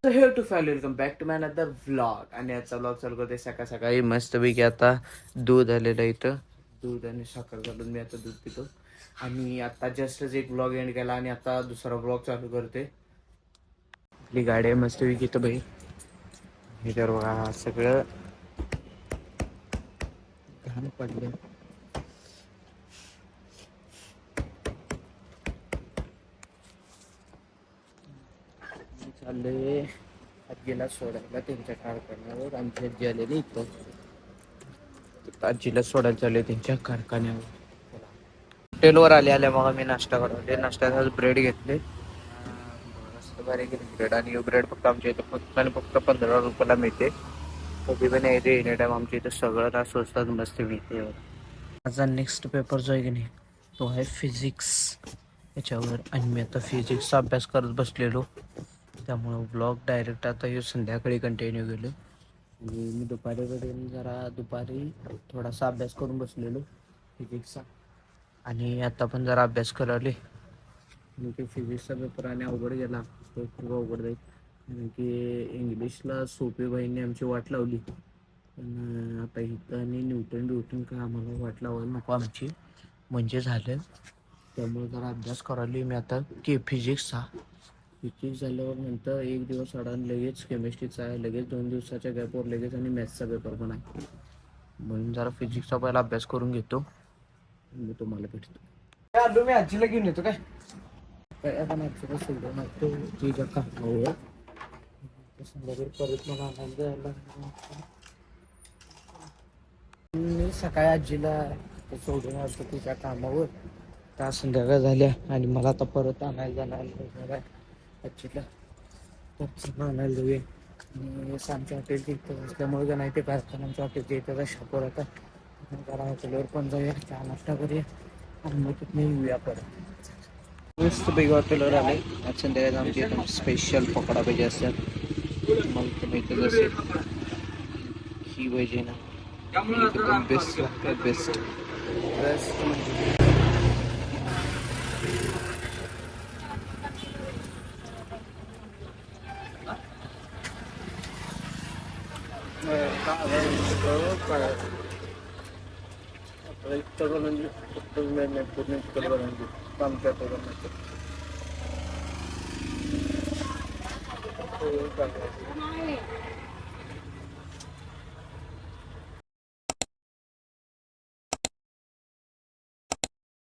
तर hair to fall welcome back to my another vlog. आणि आजचा व्लॉग चालू करते सकाळ सकाळी मस्तपैकी. आता दूध आलेलं इथं, दूध आणि साखर घालून मी आता दूध पितो. आणि आता जस्टच एक व्लॉग एंड केला आणि आता दुसरा व्लॉग चालू करते. आपली गाडी आहे मस्तपैकी इथं बाई. हे तर बघा सगळं घाण पडले. चालले आजीला सोडायला त्यांच्या कारखान्यावर. आमची आजी आलेली इथं, आजीला सोडायला चालले त्यांच्या कारखान्यावर. हॉटेलवर आल्या मग मी नाश्ता करवले. नाश्त्यात ब्रेड घेतले, मस्त बारीक ब्रेड. आणि ब्रेड फक्त आमच्या इथं फक्त आणि फक्त 15 रुपयाला मिळते. कधी पण येते एनी टाइम. आमच्या इथं सगळं ना स्वस्तात मस्त मिळते. माझा नेक्स्ट पेपर जो आहे की नाही तो आहे फिजिक्स याच्यावर. आणि मी आता फिजिक्सचा अभ्यास करत बसलेलो, त्यामुळं ब्लॉग डायरेक्ट आता हे संध्याकाळी कंटिन्यू केलो. आणि मी दुपारी थोडासा अभ्यास करून बसलेलो फिजिक्सचा. आणि आता पण जरा अभ्यास करायले. आणि ते फिजिक्सचा पेपर आणि अवघड गेला, तो खूप अवघड जाईल. कारण की इंग्लिशला सोपी बहिणी आमची वाट लावली, पण आता इथं आणि न्यूटन का आम्हाला वाट लावायला नको आमची, म्हणजे झालं. त्यामुळे जरा अभ्यास करायला मी आता फिजिक्सचा झाल्यावर नंतर एक दिवस अडान लगेच केमिस्ट्रीचा आहे, लगेच 2 दिवसाच्या गॅपवर लगेच आणि मॅथ्सचा पेपर पण आहे. म्हणून जरा फिजिक्सचा पहिला अभ्यास करून घेतो, मी तुम्हाला भेटतो. आलो मी आजीला घेऊन येतो काय आपण आजीला सोडून येतो तिच्या कामावर. संध्याकाळी परत मला आणायला जायला. मी सकाळी आजीला सोडून आलो तिच्या कामावर, का संध्याकाळ झाल्या आणि मला आता परत आणायला जाणार आजीला. तर आणायला जाऊया. आणि आमच्या हॉटेलची इथं असल्यामुळे का नाही ते कारखाना आमच्या हॉटेलच्या इथं शॉपवर आता जरा हॉटेलवर पण जाऊया, चहा नाश्ता करूया आणि मग तिथून येऊया परत. मस्त पैकी हॉटेलवर आले. आज संध्याकाळी आमची एकदम स्पेशल पकोडा भजी असतात. मग तुम्ही इथं असेल ही भजी ना एकदम बेस्ट लागते, बेस्ट बेस्ट म्हणजे.